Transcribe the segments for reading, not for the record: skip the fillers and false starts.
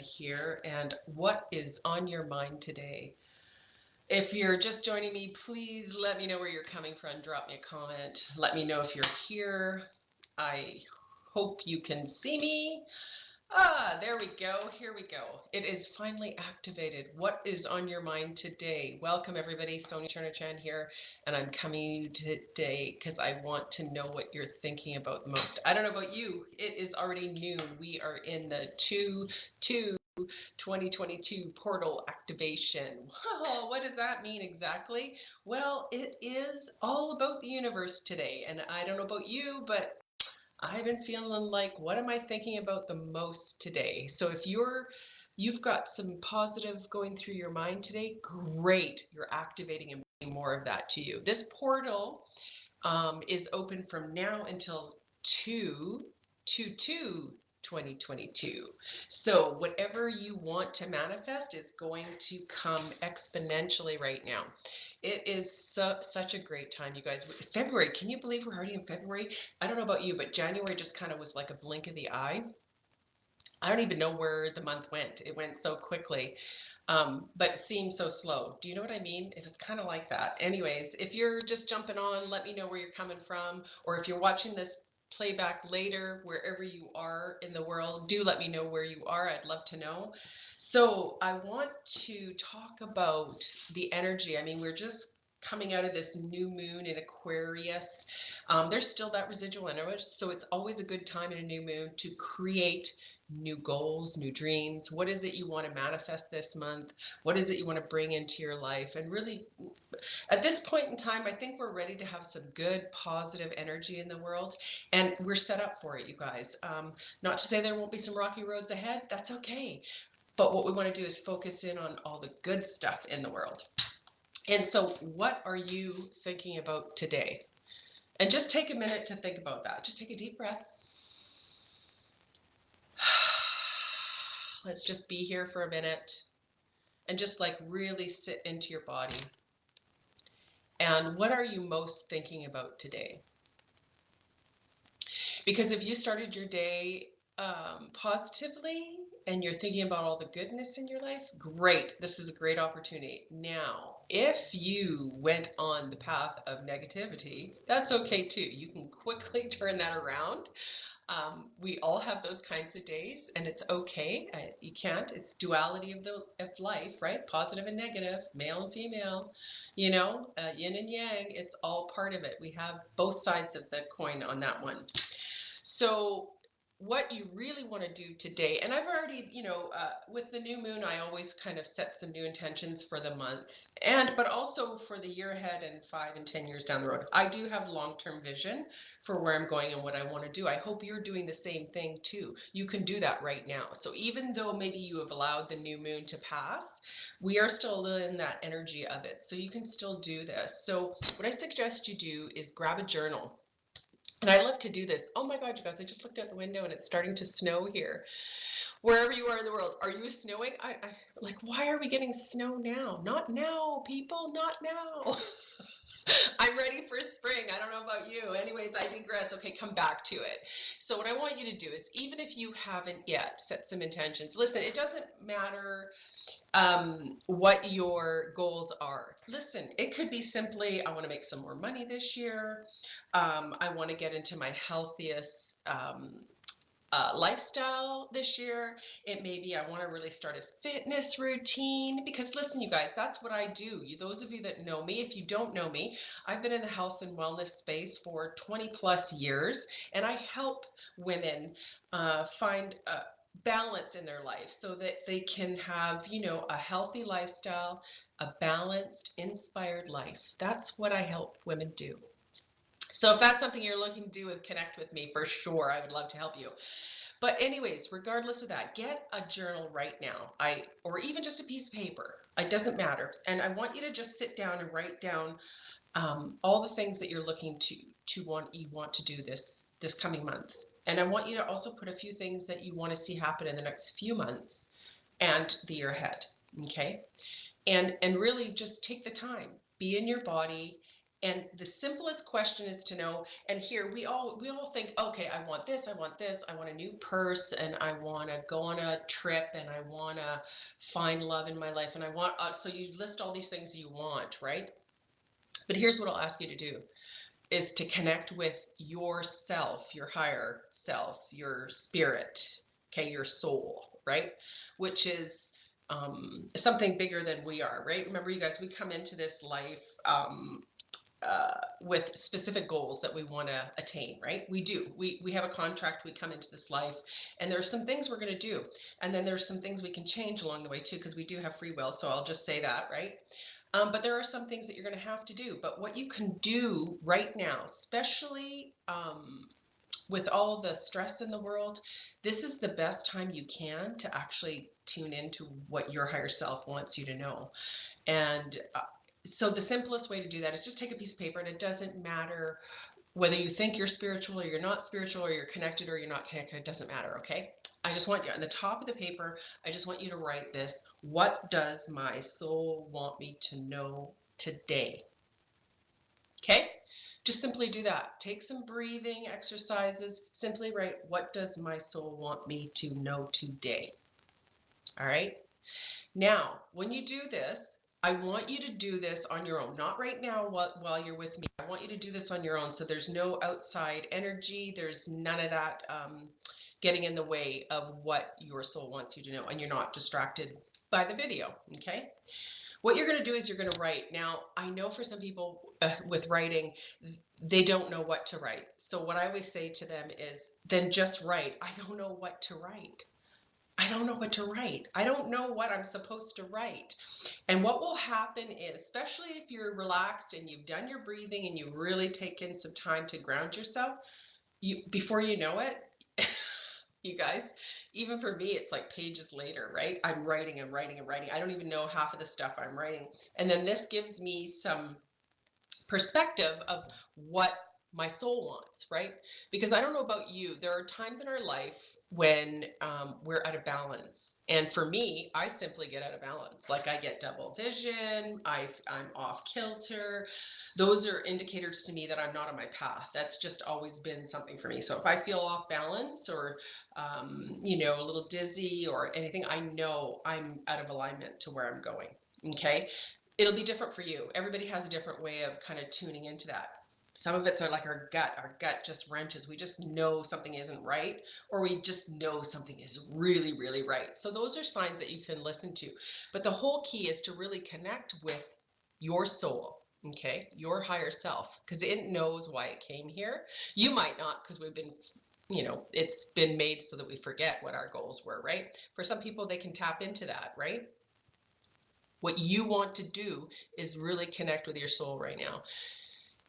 here, and what is on your mind today? If you're just joining me, please let me know where you're coming from. Drop me a comment. Let me know if you're here. I hope you can see me. There we go. Here we go. It is finally activated. What is on your mind today? Welcome, everybody. Sonia Chernochan here, and I'm coming to you today because I want to know what you're thinking about the most. I don't know about you. It is already noon. We are in the 2 2022 portal activation. Oh, what does that mean exactly? Well, it is all about the universe today. And I don't know about you, but I've been feeling like, what am I thinking about the most today? So if you've got some positive going through your mind today, great. You're activating and bringing more of that to you. This portal is open from now until 2/2/2022. So whatever you want to manifest is going to come exponentially right now. It is such a great time, you guys. February, can you believe we're already in February? I don't know about you, but January just kind of was like a blink of the eye. I don't even know where the month went. It went so quickly, but it seems so slow. Do you know what I mean? If it's kind of like that. Anyways, if you're just jumping on, let me know where you're coming from, or if you're watching this playback later, wherever you are in the world, do let me know where you are. I'd love to know. So I want to talk about the energy. I mean, we're just coming out of this new moon in Aquarius. There's still that residual energy, so it's always a good time in a new moon to create new goals, new dreams. What is it you want to manifest this month? What is it you want to bring into your life? And really, at this point in time, I think we're ready to have some good, positive energy in the world. And we're set up for it, you guys. Not to say there won't be some rocky roads ahead, that's okay. But what we want to do is focus in on all the good stuff in the world. And so, what are you thinking about today? And just take a minute to think about that. Just take a deep breath. Let's just be here for a minute and just like really sit into your body. And what are you most thinking about today? Because if you started your day positively and you're thinking about all the goodness in your life, great. This is a great opportunity. Now, if you went on the path of negativity, that's okay too. You can quickly turn that around. We all have those kinds of days, and it's okay. You can't. It's duality of life, right? Positive and negative, male and female. Yin and yang. It's all part of it. We have both sides of the coin on that one. So what you really want to do today, and I've already, with the new moon, I always kind of set some new intentions for the month, but also for the year ahead and 5 and 10 years down the road. I do have long-term vision for where I'm going and what I want to do. I hope you're doing the same thing too. You can do that right now. So even though maybe you have allowed the new moon to pass, we are still in that energy of it. So you can still do this. So what I suggest you do is grab a journal. And I love to do this. Oh my God, you guys, I just looked out the window and it's starting to snow here. Wherever you are in the world, are you snowing? Like, why are we getting snow now? Not now, people, not now. I'm ready for spring. I don't know about you. Anyways, I digress. Okay, come back to it. So what I want you to do is, even if you haven't yet set some intentions, listen, it doesn't matter what your goals are. Listen, it could be simply, I want to make some more money this year. I want to get into my healthiest lifestyle this year. It may be I want to really start a fitness routine because listen, you guys, that's what I do. Those of you that know me, if you don't know me, I've been in the health and wellness space for 20 plus years, and I help women find balance in their life so that they can have, a healthy lifestyle, a balanced, inspired life. That's what I help women do. So if that's something you're looking to do, with connect with me for sure. I would love to help you. But anyways, regardless of that, get a journal right now. Or even just a piece of paper. It doesn't matter. And I want you to just sit down and write down all the things that you're looking you want to do this coming month. And I want you to also put a few things that you want to see happen in the next few months and the year ahead. Okay? And really just take the time. Be in your body And the simplest question is to know, and here we all think, okay, I want this, I want this, I want a new purse, and I want to go on a trip, and I want to find love in my life, and I want, so you list all these things you want, right? But here's what I'll ask you to do is to connect with yourself, your higher self, your spirit, okay, your soul, right? Which is something bigger than we are, right? Remember, you guys, we come into this life with specific goals that we want to attain, right? We do. We have a contract. We come into this life, and there are some things we're going to do, and then there's some things we can change along the way too, because we do have free will. So I'll just say that, right? But there are some things that you're going to have to do. But what you can do right now, especially with all the stress in the world, this is the best time you can to actually tune into what your higher self wants you to know. And so the simplest way to do that is just take a piece of paper, and it doesn't matter whether you think you're spiritual or you're not spiritual, or you're connected or you're not connected, it doesn't matter, okay? I just want you, on the top of the paper, I just want you to write this: what does my soul want me to know today? Okay? Just simply do that. Take some breathing exercises. Simply write, what does my soul want me to know today? All right? Now, when you do this, I want you to do this on your own, not right now while you're with me. I want you to do this on your own, so there's no outside energy. There's none of that getting in the way of what your soul wants you to know, and you're not distracted by the video, okay? What you're going to do is you're going to write. Now, I know for some people with writing, they don't know what to write. So what I always say to them is, then just write. I don't know what to write. I don't know what to write. I don't know what I'm supposed to write. And what will happen is, especially if you're relaxed and you've done your breathing and you've really taken some time to ground yourself, before you know it, you guys, even for me, it's like pages later, right? I'm writing and writing and writing. I don't even know half of the stuff I'm writing. And then this gives me some perspective of what my soul wants, right? Because I don't know about you, there are times in our life when we're out of balance. And for me, I simply get out of balance. Like I get double vision, I'm off kilter. Those are indicators to me that I'm not on my path. That's just always been something for me. So if I feel off balance or, a little dizzy or anything, I know I'm out of alignment to where I'm going. Okay. It'll be different for you. Everybody has a different way of kind of tuning into that. Some of it's like our gut. Our gut just wrenches. We just know something isn't right, or we just know something is really, really right. So those are signs that you can listen to. But the whole key is to really connect with your soul, okay? Your higher self, because it knows why it came here. You might not, because we've been, it's been made so that we forget what our goals were, right? For some people, they can tap into that, right? What you want to do is really connect with your soul right now.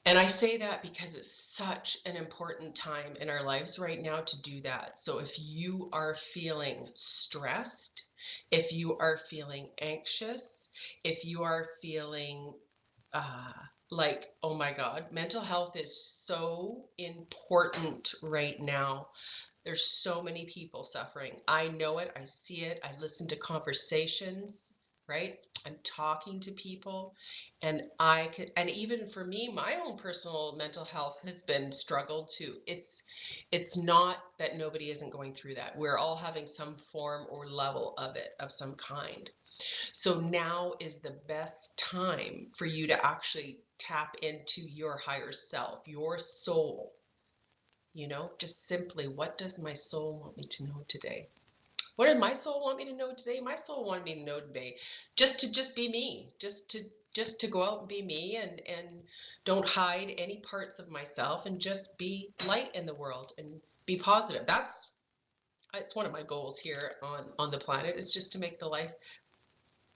And I say that because it's such an important time in our lives right now to do that. So if you are feeling stressed, if you are feeling anxious, if you are feeling uh, like, oh my God, mental health is so important right now. There's so many people suffering. I know it. I see it. I listen to conversations, right? I'm talking to people, and I could, and even for me, my own personal mental health has been struggled too. It's not that nobody isn't going through that. We're all having some form or level of it of some kind. So now is the best time for you to actually tap into your higher self, your soul. Just simply, what does my soul want me to know today? What did my soul want me to know today? My soul wanted me to know today just be me, just to go out and be me, and don't hide any parts of myself, and just be light in the world and be positive. It's one of my goals here on the planet, is just to make the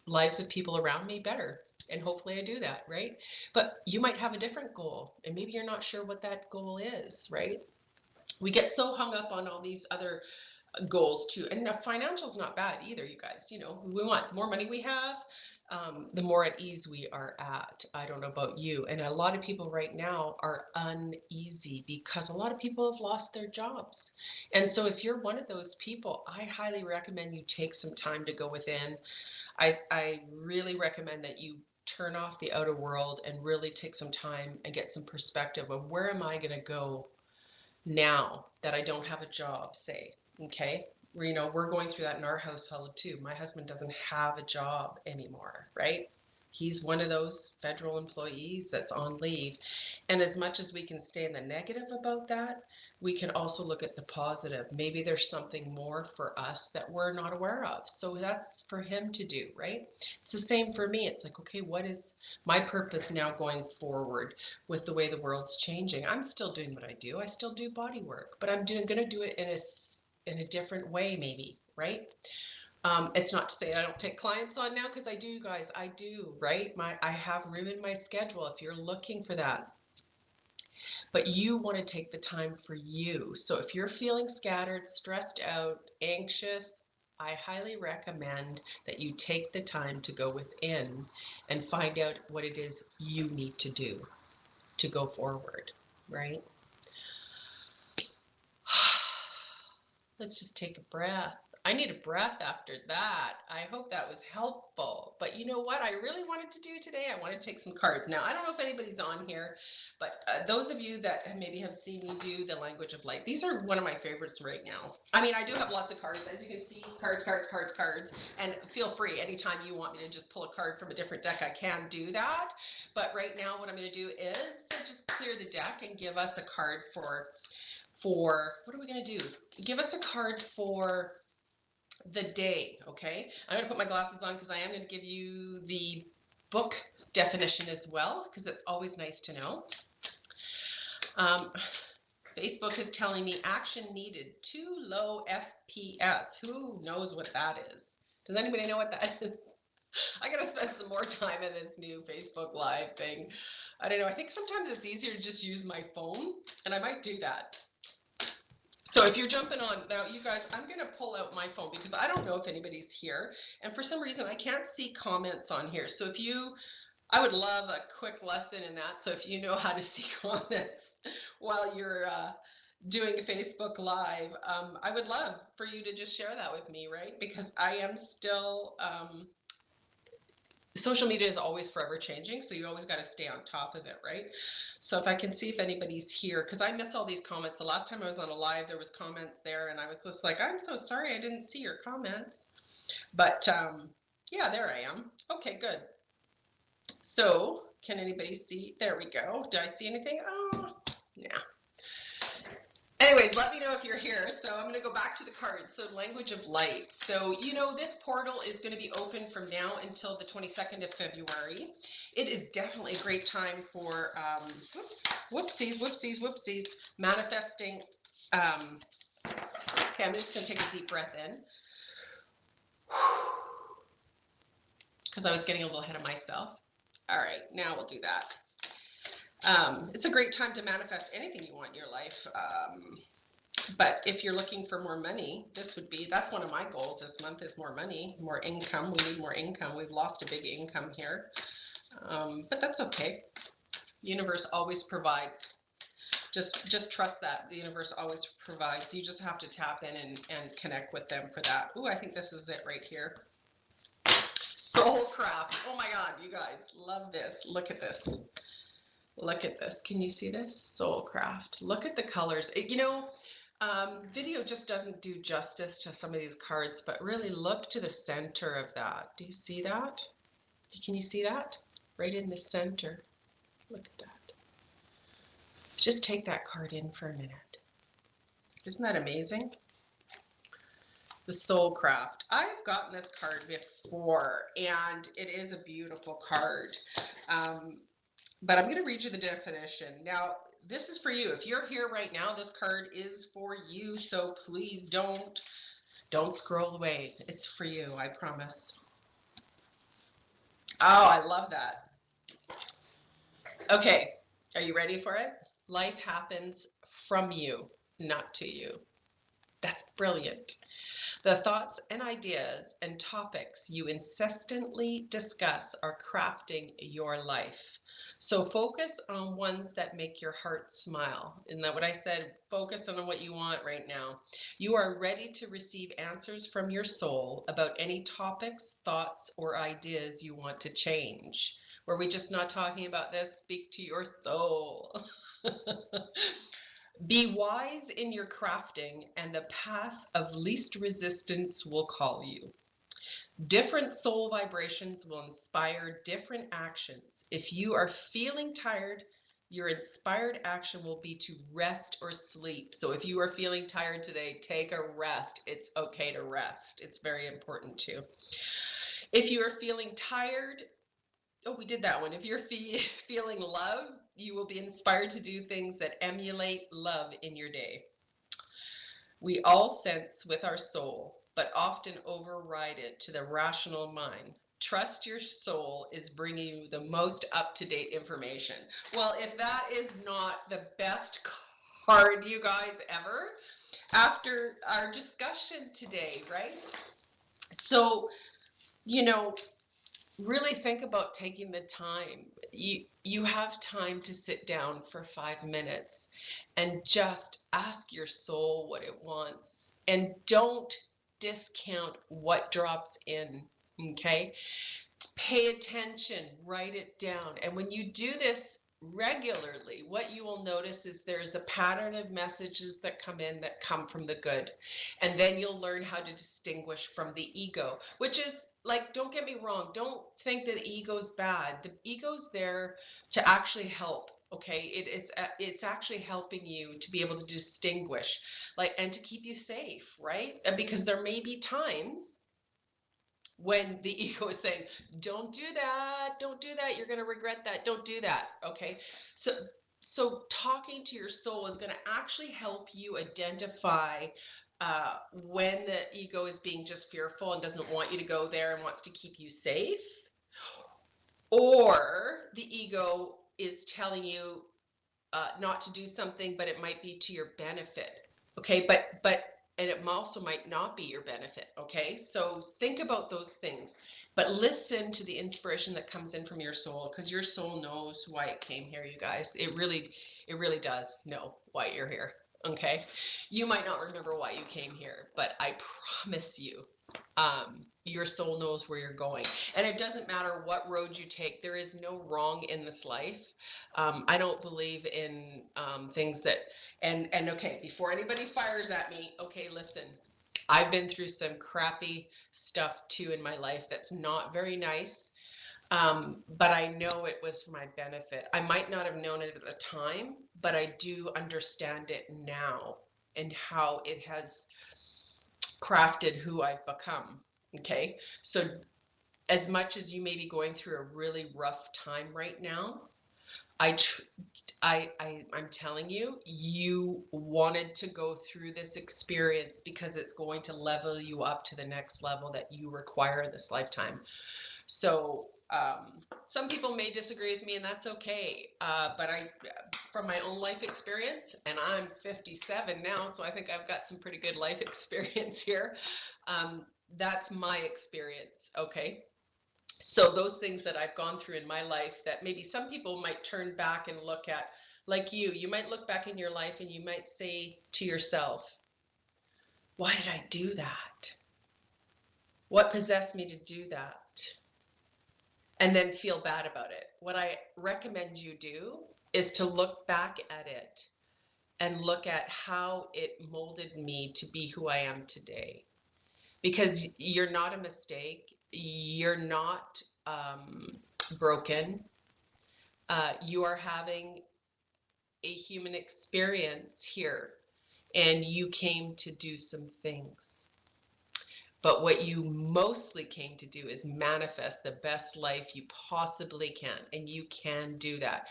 lives of people around me better. And hopefully I do that, right? But you might have a different goal, and maybe you're not sure what that goal is, right? We get so hung up on all these other goals too. And financial is not bad either, you guys. We want the more money we have, the more at ease we are at. I don't know about you. And a lot of people right now are uneasy because a lot of people have lost their jobs. And so if you're one of those people, I highly recommend you take some time to go within. I really recommend that you turn off the outer world and really take some time and get some perspective of where am I going to go now that I don't have a job, say, okay? We're going through that in our household too. My husband doesn't have a job anymore, right? He's one of those federal employees that's on leave. And as much as we can stay in the negative about that, we can also look at the positive. Maybe there's something more for us that we're not aware of. So that's for him to do, right? It's the same for me. It's like, okay, what is my purpose now going forward with the way the world's changing? I'm still doing what I do. I still do body work, but I'm going to do it in a different way, maybe, right? It's not to say I don't take clients on now, because I do, guys. I do, right? I have room in my schedule if you're looking for that. But you want to take the time for you. So if you're feeling scattered, stressed out, anxious, I highly recommend that you take the time to go within and find out what it is you need to do to go forward, right? Let's just take a breath. I need a breath after that. I hope that was helpful. But you know what I really wanted to do today? I want to take some cards. Now, I don't know if anybody's on here, but those of you that maybe have seen me do the language of light, these are one of my favorites right now. I mean, I do have lots of cards. As you can see, cards, cards, cards, cards. And feel free, anytime you want me to just pull a card from a different deck, I can do that. But right now, what I'm going to do is just clear the deck and give us a card for what are we going to do? Give us a card for the day, okay? I'm going to put my glasses on because I am going to give you the book definition as well, because it's always nice to know. Facebook is telling me action needed, too low FPS. Who knows what that is? Does anybody know what that is? I got to spend some more time in this new Facebook Live thing. I don't know. I think sometimes it's easier to just use my phone, and I might do that. So if you're jumping on, now you guys, I'm going to pull out my phone because I don't know if anybody's here. And for some reason, I can't see comments on here. So I would love a quick lesson in that. So if you know how to see comments while you're doing a Facebook Live, I would love for you to just share that with me, right? Because I am still, social media is always forever changing, so you always got to stay on top of it, right? So if I can see if anybody's here, because I miss all these comments. The last time I was on a live, there was comments there, and I was just like, I'm so sorry I didn't see your comments. But yeah, there I am. Okay, good. So can anybody see? There we go. Do I see anything? Oh, yeah. Anyways, let me know if you're here. So I'm going to go back to the cards. So language of light. So, this portal is going to be open from now until the 22nd of February. It is definitely a great time for, whoopsies, manifesting. Okay, I'm just going to take a deep breath in, because I was getting a little ahead of myself. All right, now we'll do that. It's a great time to manifest anything you want in your life. But if you're looking for more money, that's one of my goals this month, is more money, more income. We need more income. We've lost a big income here. But that's okay. The universe always provides. Just trust that. The universe always provides. You just have to tap in and connect with them for that. Ooh, I think this is it right here. Soulcraft. Oh my God, you guys, love this. Look at this. Look at this. Can you see this? Soulcraft. Look at the colors. Video just doesn't do justice to some of these cards, but really look to the center of that. Do you see that? Can you see that? Right in the center. Look at that. Just take that card in for a minute. Isn't that amazing? The Soulcraft. I've gotten this card before, and it is a beautiful card. But I'm going to read you the definition. Now, this is for you. If you're here right now, this card is for you. So please don't scroll away. It's for you, I promise. Oh, I love that. Okay, are you ready for it? Life happens from you, not to you. That's brilliant. The thoughts and ideas and topics you incessantly discuss are crafting your life. So focus on ones that make your heart smile. Isn't that what I said? Focus on what you want right now. You are ready to receive answers from your soul about any topics, thoughts, or ideas you want to change. Were we just not talking about this? Speak to your soul. Be wise in your crafting, and the path of least resistance will call you. Different soul vibrations will inspire different actions. If you are feeling tired, your inspired action will be to rest or sleep. So if you are feeling tired today, take a rest. It's okay to rest. It's very important too. If you are feeling tired, oh, we did that one. If you're feeling love, you will be inspired to do things that emulate love in your day. We all sense with our soul, but often override it to the rational mind. Trust your soul is bringing you the most up-to-date information. Well, if that is not the best card, you guys, ever, after our discussion today, right? So, you know, really think about taking the time. You have time to sit down for 5 minutes and just ask your soul what it wants, and don't discount what drops in. Okay, pay attention, write it down. And when you do this regularly, what you will notice is there's a pattern of messages that come in that come from the good. And then you'll learn how to distinguish from the ego, which is like, don't get me wrong, don't think that the ego's bad. The ego's there to actually help. Okay, it's actually helping you to be able to distinguish, like, and to keep you safe, right? And because there may be times when the ego is saying, don't do that, don't do that, you're going to regret that, don't do that. Okay, so talking to your soul is going to actually help you identify when the ego is being just fearful and doesn't want you to go there and wants to keep you safe, or the ego is telling you not to do something, but it might be to your benefit. Okay, but and it also might not be your benefit. Okay, so think about those things, but listen to the inspiration that comes in from your soul, because your soul knows why it came here. You guys, it really does know why you're here. Okay, you might not remember why you came here, but I promise you, your soul knows where you're going. And it doesn't matter what road you take, there is no wrong in this life. I don't believe in things that, and okay, before anybody fires at me, okay, listen, I've been through some crappy stuff too in my life that's not very nice, but I know it was for my benefit. I might not have known it at the time, but I do understand it now and how it has crafted who I've become. Okay, so as much as you may be going through a really rough time right now, I, I'm telling you, you wanted to go through this experience because it's going to level you up to the next level that you require in this lifetime. So some people may disagree with me, and that's okay. But from my own life experience, and I'm 57 now, so I think I've got some pretty good life experience here. Um, that's my experience. Okay. So those things that I've gone through in my life that maybe some people might turn back and look at, like you might look back in your life and you might say to yourself, why did I do that? What possessed me to do that? And then feel bad about it. What I recommend you do is to look back at it and look at how it molded me to be who I am today. Because you're not a mistake, you're not broken. You are having a human experience here, and you came to do some things. But what you mostly came to do is manifest the best life you possibly can, and you can do that.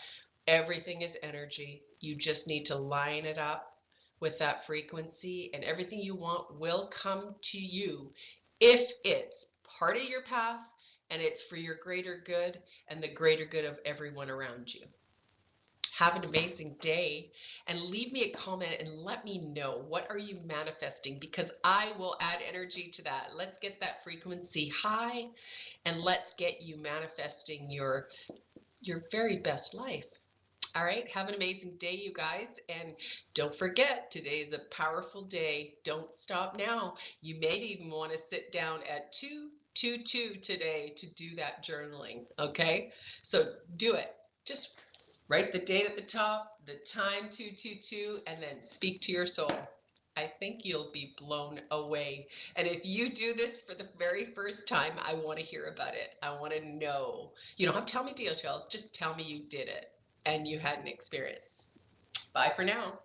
Everything is energy. You just need to line it up with that frequency, and everything you want will come to you if it's part of your path and it's for your greater good and the greater good of everyone around you. Have an amazing day, and leave me a comment and let me know, what are you manifesting, because I will add energy to that. Let's get that frequency high, and let's get you manifesting your very best life. All right, have an amazing day, you guys, and don't forget, today is a powerful day. Don't stop now. You may even want to sit down at 2 2-2 today to do that journaling, okay? So do it. Just write the date at the top, the time 222, and then speak to your soul. I think you'll be blown away. And if you do this for the very first time, I want to hear about it. I want to know. You don't have to tell me details, just tell me you did it and you had an experience. Bye for now.